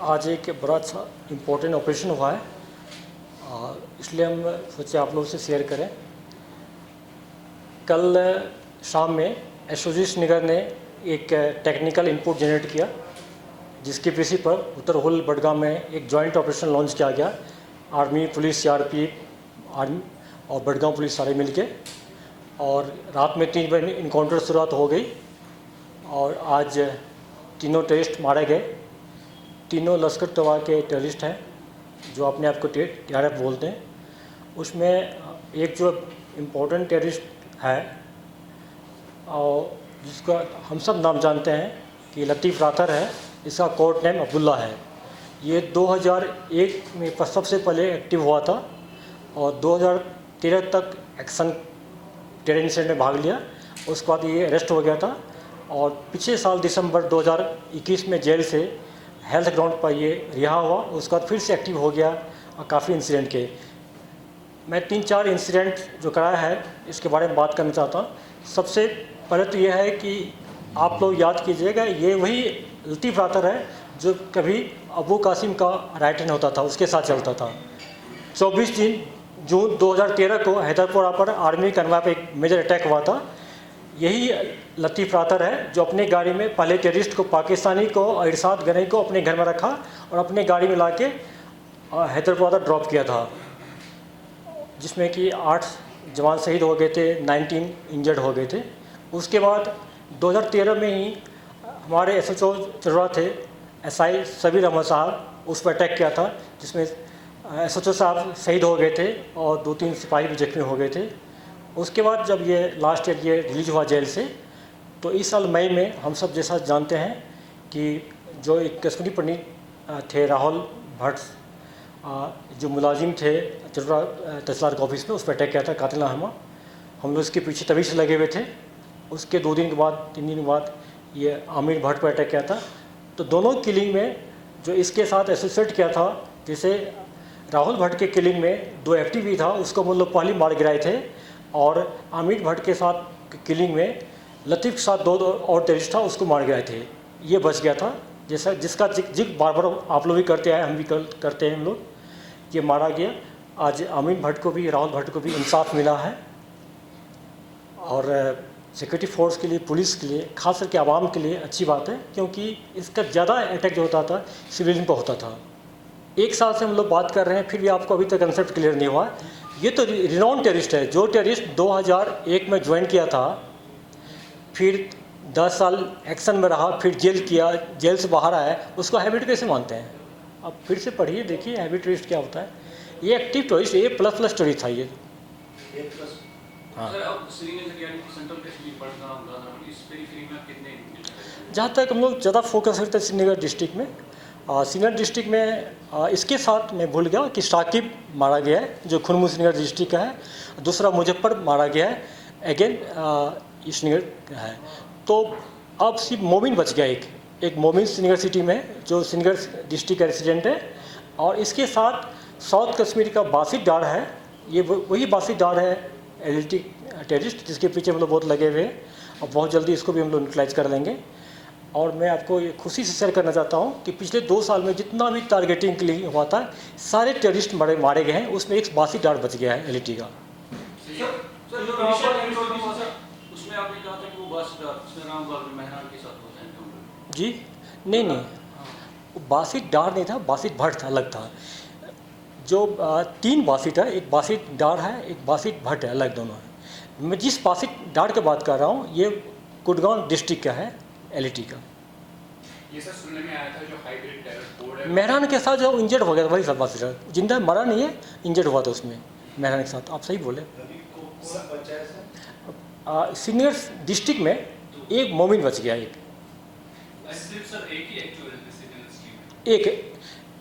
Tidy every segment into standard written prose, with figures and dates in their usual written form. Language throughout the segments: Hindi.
आज एक बड़ा अच्छा इम्पोर्टेंट ऑपरेशन हुआ है, इसलिए हम सोचे आप लोगों से शेयर करें। कल शाम में एसओजी श्रीनगर ने एक टेक्निकल इनपुट जनरेट किया, जिसके बेसिस पर उत्तर हुल बडगाम में एक जॉइंट ऑपरेशन लॉन्च किया गया। आर्मी, पुलिस, सीआरपीएफ, आर्मी और बडगाम पुलिस सारे मिलके, और रात में 3 बजे इनकाउंटर शुरुआत हो गई और आज तीनों टेररिस्ट मारे गए। तीनों लश्कर तवा के टेररिस्ट हैं जो अपने आप को TRF बोलते हैं। उसमें एक जो इम्पोर्टेंट टेररिस्ट है और जिसका हम सब नाम जानते हैं कि लतीफ़ राथर है, इसका कोड नेम अब्दुल्ला है। ये 2001 में सबसे पहले एक्टिव हुआ था और 2013 तक एक्शन टेरर इंसिडेंट में भाग लिया। उसके बाद ये अरेस्ट हो गया था और पिछले साल दिसंबर 2021 में जेल से हेल्थ ग्राउंड पर ये रिहा हुआ। उसके बाद फिर से एक्टिव हो गया और काफ़ी इंसिडेंट के। मैं 3-4 इंसिडेंट जो कराया है इसके बारे में बात करना चाहता हूँ। सबसे पहले तो यह है कि आप लोग याद कीजिएगा, ये वही लतीफ़ राथर है जो कभी अबू कासिम का राइट हैंड होता था, उसके साथ चलता था। 24 जून 2013 को हैदरपुरा पर आर्मी कन्वा पर एक मेजर अटैक हुआ था। यही लतीफ़ राथर है जो अपने गाड़ी में पहले टेररिस्ट को, पाकिस्तानी को और इरशाद गनी को अपने घर में रखा और अपने गाड़ी में लाके हैदरपुरा तक ड्रॉप किया था, जिसमें कि 8 जवान शहीद हो गए थे, 19 इंजर्ड हो गए थे। उसके बाद 2013 में ही हमारे SHO चरवा थे, SI सबीर अहमद साहब, उस पर अटैक किया था, जिसमें SHO साहब शहीद हो गए थे और 2-3 सिपाही भी जख्मी हो गए थे। उसके बाद जब ये लास्ट ईयर ये रिलीज हुआ जेल से, तो इस साल मई में हम सब जैसा जानते हैं कि जो एक कश्मीरी पंडित थे राहुल भट्ट, जो मुलाजिम थे चरवा तहसीलदार के ऑफिस में, उस पर अटैक किया था कातिलाना। हम लोग इसके पीछे तभी से लगे हुए थे। उसके 2 दिन के बाद, 3 दिन के बाद ये आमिर भट्ट पर अटैक किया था। तो दोनों किलिंग में जो इसके साथ एसोसिएट किया था, जैसे राहुल भट्ट के किलिंग में 2 FTP था, उसको हम लोग पहले मार गिराए थे, और आमिर भट्ट के साथ किलिंग में लतीफ़ के साथ 2 और टेररिस्ट था, उसको मार गिराए थे। ये बच गया था, जैसा जिसका जिक्र बार बार आप लोग भी करते आए, हम भी करते हैं। हम लोग ये मारा गया। आज आमिर भट्ट को भी, राहुल भट्ट को भी इंसाफ मिला है। और सिक्योरिटी फोर्स के लिए, पुलिस के लिए, खास करके आवाम के लिए अच्छी बात है, क्योंकि इसका ज़्यादा अटैक जो होता था सिविलियन पर होता था। 1 साल से हम लोग बात कर रहे हैं, फिर भी आपको अभी तक कंसेप्ट क्लियर नहीं हुआ। ये तो रिनॉन टेररिस्ट है, जो टेररिस्ट 2001 में ज्वाइन किया था, फिर 10 साल एक्शन में रहा, फिर जेल किया, जेल से बाहर आया, उसको हैबिट कैसे मानते हैं? अब फिर से पढ़िए, देखिए हैबिट टेररिस्ट क्या होता है। ये एक्टिव टेररिस्ट, A++ टेररिस्ट था ये। हाँ, जहाँ तक हम लोग ज़्यादा फोकस करते हैं श्रीनगर डिस्ट्रिक्ट में, श्रीनगर डिस्ट्रिक्ट में इसके साथ मैं भूल गया कि शाकिब मारा गया है, जो खुनमु श्रीनगर डिस्ट्रिक्ट का है। दूसरा मुजफ्फर मारा गया है, अगेन श्रीनगर का है। तो अब सिर्फ मोमिन बच गया, एक मोमिन श्रीनगर सिटी में, जो श्रीनगर डिस्ट्रिक्ट का रेसिडेंट है। और इसके साथ साउथ कश्मीर का बासित डार है, ये वही बासित डार है LLT टेररिस्ट, जिसके पीछे हम लोग बहुत लगे हुए हैं, और बहुत जल्दी इसको भी हम लोग न्यूट्रलाइज कर लेंगे। और मैं आपको ये खुशी से शेयर करना चाहता हूँ कि पिछले 2 साल में जितना भी टारगेटिंग के लिए हुआ था, सारे टेररिस्ट मारे गए हैं, उसमें एक बासी डार बच गया है LLT का। जी नहीं, वो बासित डार नहीं था, बासित भट्ट था, अलग था। जो 3 बासित है, एक बासित डार है, एक बासित भट्ट है, अलग दोनों है। मैं जिस बासित डार की बात कर रहा हूँ, ये कुड़गांव डिस्ट्रिक्ट का है, LLT का। ये सब सुनने में आया था जो हाइब्रिड टेरर कोड है, मेहरान के साथ जो इंजर्ड हो गया, वही सब बात है। जिंदा मरा नहीं है, इंजर्ड हुआ था उसमें मेहरान के साथ। आप सही बोले। श्रीनगर डिस्ट्रिक्ट में एक मोमिन बच गया, एक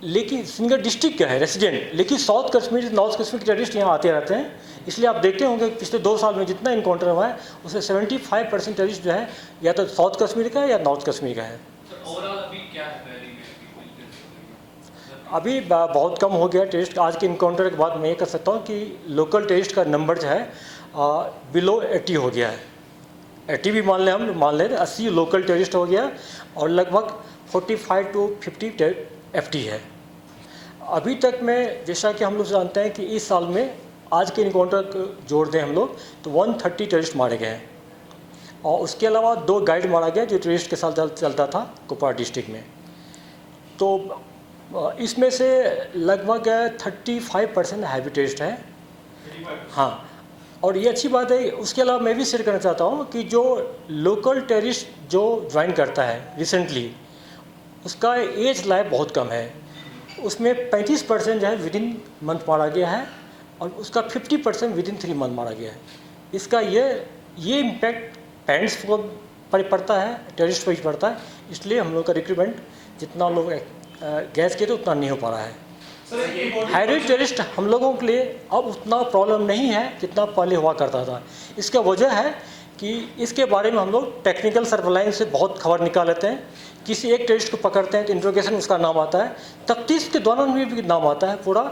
लेकिन श्रीनगर डिस्ट्रिक्ट का है रेसिडेंट, लेकिन साउथ कश्मीर, नॉर्थ कश्मीर के टेररिस्ट यहाँ आते रहते हैं। इसलिए आप देखते होंगे पिछले 2 साल में जितना इनकाउंटर हुआ है, उसमें 75% टेररिस्ट जो है या तो साउथ कश्मीर का है या नॉर्थ कश्मीर का है। अभी बहुत कम हो गया टेररिस्ट। आज के इनकाउंटर के बाद मैं ये कर सकता हूँ कि लोकल टेररिस्ट का नंबर जो है बिलो 80 हो गया है। 80 भी मान लें 80 लोकल टेररिस्ट हो गया, और लगभग 45 to 50 FD है। अभी तक में जैसा कि हम लोग जानते हैं कि इस साल में आज के इनकाउंटर को जोड़ दें हम लोग तो 130 टेररिस्ट मारे गए हैं और उसके अलावा 2 गाइड मारा गया जो टेररिस्ट के साथ चलता था कुपवाड़ा डिस्ट्रिक्ट में। तो इसमें से लगभग 35% हैवी टेररिस्ट है। हाँ, और ये अच्छी बात है। उसके अलावा मैं भी शेयर करना चाहता हूँ कि जो लोकल टेररिस्ट जो ज्वाइन करता है रिसेंटली, उसका एज लाइफ बहुत कम है। उसमें 35% जो है विदिन मंथ मारा गया है और उसका 50% विदिन 3 मंथ मारा गया है। इसका ये इम्पैक्ट पेरेंट्स को पड़ता है, टेररिस्ट पर ही पड़ता है। इसलिए हम लोग का रिक्रूटमेंट जितना लोग गैस किए थे उतना नहीं हो पा रहा है। हाईरिस्क टेररिस्ट हम लोगों के लिए अब उतना प्रॉब्लम नहीं है जितना पहले हुआ करता था। इसका वजह है कि इसके बारे में हम लोग टेक्निकल सर्वेलाइंस से बहुत खबर निकाल लेते हैं। किसी एक टेररिस्ट को पकड़ते हैं तो इंट्रोगेशन उसका नाम आता है, तफ्तीश के दौरान भी नाम आता है पूरा,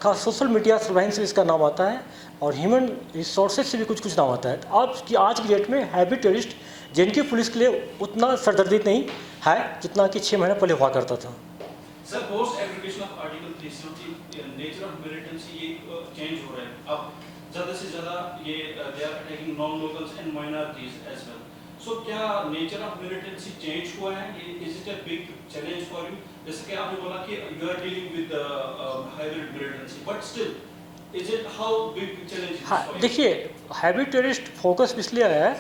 खास सोशल मीडिया सर्वेलाइंस से इसका नाम आता है और ह्यूमन रिसोर्सेज से भी कुछ नाम आता है। आज की डेट में हैवी टेररिस्ट जिनकी पुलिस के लिए उतना सरदर्दी नहीं है जितना कि 6 महीने पहले हुआ करता था। Sir, post application of article 370 nature of militancy ये चेंज हो रहा है। अब ज़्यादा से ज़्यादा ये they are attacking non locals and minorities as well. So क्या नेचर ऑफ मिलिटेंसी चेंज हुआ है? Is it a big challenge for you? जैसे कि आपने बोला कि you are dealing with hybrid militancy, but still is it how big challenge is? हाँ, देखिए, हैवी टेररिस्ट फोकस इसलिए आया है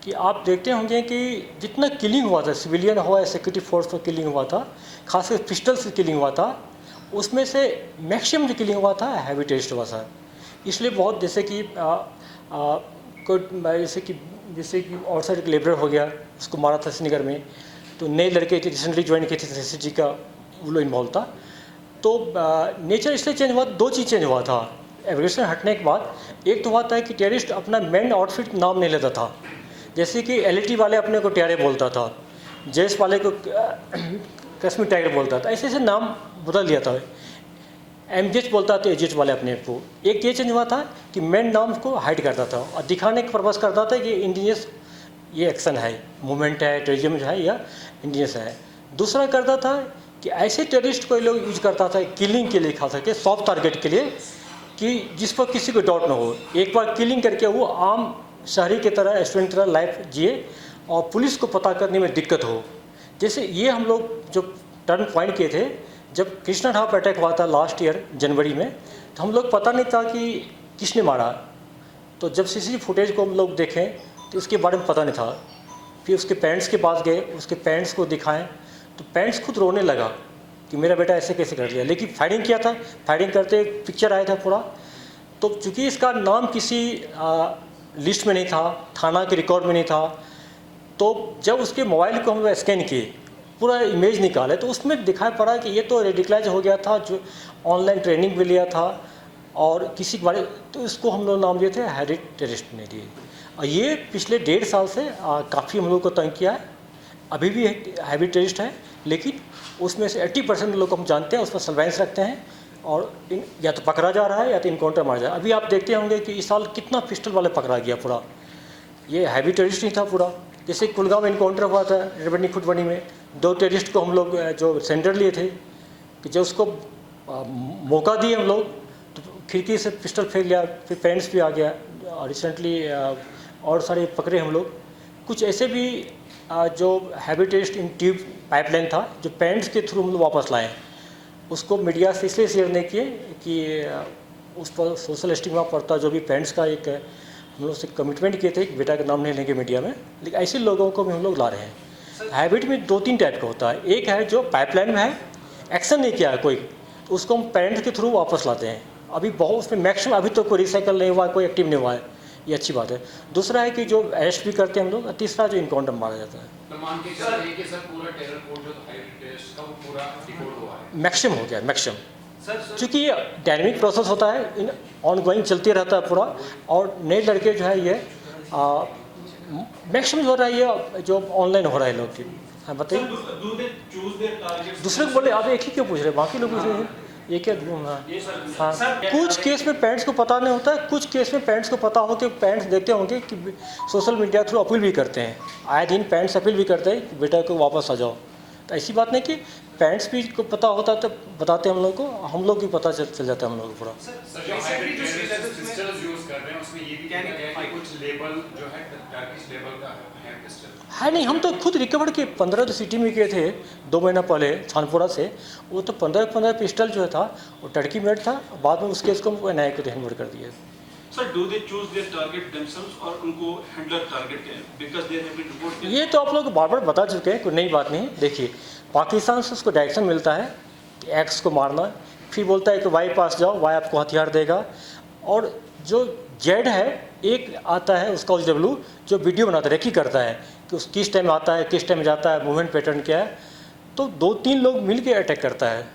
कि आप देखते होंगे कि जितना किलिंग हुआ था, सिविलियन हुआ या सिक्योरिटी फोर्स पर किलिंग हुआ था, खासकर पिस्टल से किलिंग हुआ था, उसमें से मैक्सिमम जो किलिंग हुआ था हैवी टेररिस्ट हुआ था। इसलिए बहुत जैसे कि और साइड लेबर हो गया, उसको मारा था श्रीनगर में, तो नए लड़के थे रिसेंटली ज्वाइन किए थे SSG का, वो लोग इन्वॉल्व था। तो नेचर इसलिए चेंज हुआ, 2 चीज़ चेंज हुआ था एग्रेशन हटने के बाद। एक तो हुआ था कि टेररिस्ट अपना मेन आउटफिट नाम नहीं लेता था, जैसे कि LAT वाले अपने को टियारे बोलता था, जेस वाले को कश्मीर टाइगर बोलता था, ऐसे नाम बदल दिया था। MGH बोलता था एजेट वाले अपने को। एक ये चेंज हुआ था कि मेन नाम को हाइड करता था और दिखाने का पर्पस करता था कि इंडिजियस ये एक्शन है, मूवमेंट है, टेररिज्म जो है या इंडिजियस है। दूसरा करता था कि ऐसे टेररिस्ट को लोग यूज करता था किलिंग के लिए, खास करके सॉफ्ट टारगेट के लिए, कि जिस पर किसी को डाउट ना हो। एक बार किलिंग करके वो आम शहरी की तरह, स्टूडेंट की तरह लाइफ जिए और पुलिस को पता करने में दिक्कत हो। जैसे ये हम लोग जो टर्न पॉइंट किए थे जब कृष्णा ढाब पर अटैक हुआ था लास्ट ईयर जनवरी में, तो हम लोग पता नहीं था कि किसने मारा। तो जब CCTV फुटेज को हम लोग देखें तो इसके बारे में पता नहीं था। फिर उसके पेरेंट्स के पास गए, उसके पेरेंट्स को दिखाएं तो पेरेंट्स खुद रोने लगा कि मेरा बेटा ऐसे कैसे कर लिया। लेकिन फायरिंग किया था, फायरिंग करते पिक्चर आया था पूरा। तो चूँकि इसका नाम किसी लिस्ट में नहीं था, थाना के रिकॉर्ड में नहीं था, तो जब उसके मोबाइल को हम स्कैन किए, पूरा इमेज निकाले, तो उसमें दिखाई पड़ा कि ये तो रेडिकलाइज हो गया था, जो ऑनलाइन ट्रेनिंग भी लिया था और किसी के बारे, तो इसको हम लोग नाम दिए थे हैवी टेररिस्ट ने दिए। और ये पिछले 1.5 साल से काफ़ी हम लोग को तंग किया है। अभी भी हैवी टेररिस्ट है, लेकिन उसमें से 80% लोग को हम जानते हैं, उस पर सर्वेलेंस रखते हैं और या तो पकड़ा जा रहा है या तो इनकाउंटर मारा जा रहा है। अभी आप देखते होंगे कि इस साल कितना पिस्टल वाले पकड़ा गया पूरा, ये हैवी टेररिस्ट नहीं था पूरा। जैसे कुलगांव में इनकाउंटर हुआ था रेवनी खुटबनी में, 2 टेररिस्ट को हम लोग जो सेंटर लिए थे, कि जब उसको मौका दिए हम लोग तो खिड़की से पिस्टल फेंक लिया, फिर पेरेंट्स भी आ गया। और रिसेंटली और सारे पकड़े हम लोग। कुछ ऐसे भी जो हैवी टेररिस्ट इन ट्यूब पाइपलाइन था, जो पेरेंट्स के थ्रू हम लोग वापस लाए, उसको मीडिया से इसलिए शेयर नहीं किए कि उस पर सोशल स्टिग्मा पड़ता। जो भी पेरेंट्स का एक हम लोग से कमिटमेंट किए थे कि बेटा का नाम नहीं लेंगे मीडिया में, लेकिन ऐसे लोगों को भी हम लोग ला रहे हैं। हैबिट में 2-3 टाइप का होता है। एक है जो पाइपलाइन में है, एक्शन नहीं किया है कोई, तो उसको हम पेरेंट्स के थ्रू वापस लाते हैं। अभी बहुत उसमें मैक्सिमम अभी तो कोई रिसाइकल नहीं हुआ, कोई एक्टिव नहीं हुआ है, ये अच्छी बात है। दूसरा है कि जो अरेस्ट भी करते हैं हम लोग। तीसरा जो इनकाउंटर मारा जाता है। तो मान के चलिए कि सर पूरा टेरर कोड जो हाइब्रिड टेररिस्ट का वो पूरा डिकोड हुआ है, मैक्सिमम हो गया, मैक्सिमम। क्योंकि ये डायनेमिक प्रोसेस होता है, ऑन गोइंग चलते रहता है पूरा, और नए लड़के जो है ये मैक्सिमम हो रहा है, ये जो ऑनलाइन हो रहा है लोग की। हाँ बताइए। दूसरे को बोले आप एक ही क्यों पूछ रहे हैं, बाकी लोग पूछ रहे हैं ये क्या? हाँ, कुछ केस में पेरेंट्स को पता नहीं होता है, कुछ केस में पेरेंट्स को पता हो कि पेरेंट्स देखते होंगे कि सोशल मीडिया थ्रू अपील भी करते हैं, आए दिन पेरेंट्स अपील भी करते हैं कि बेटा को वापस आ जाओ। तो ऐसी बात नहीं कि पेरेंट्स भी को पता होता तो बताते हम लोग को, हम लोग भी पता चल जाता है हम लोग को पूरा। सर जो हाइब्रिड पिस्टल्स यूज कर रहे हैं उसमें ये भी कहा गया है कि कुछ लेबल जो है टर्किश लेबल का है पिस्टल है नहीं, हम तो खुद रिकवर किए 15 तो सिटी में किए थे 2 महीना पहले छानपुरा से। वो तो 15 पिस्टल जो था वो टर्की मेड था, बाद में उसके इसको एनआईए को हैंड कर दिए। Sir do they choose their target themselves और उनको हैंडलर टारगेट करें because there have been report? ये तो आप लोग बार बार बता चुके हैं, कोई नई बात नहीं। देखिए पाकिस्तान से उसको डायरेक्शन मिलता है कि एक्स को मारना, फिर बोलता है कि वाई पास जाओ, वाई आपको हथियार देगा। और जो जेड है एक आता है उसका डब्ल्यू जो वीडियो बनाता है, रेकी करता है कि उस किस टाइम आता है किस टाइम जाता है, मूवमेंट पैटर्न क्या है। तो 2-3 लोग मिल के अटैक करता है।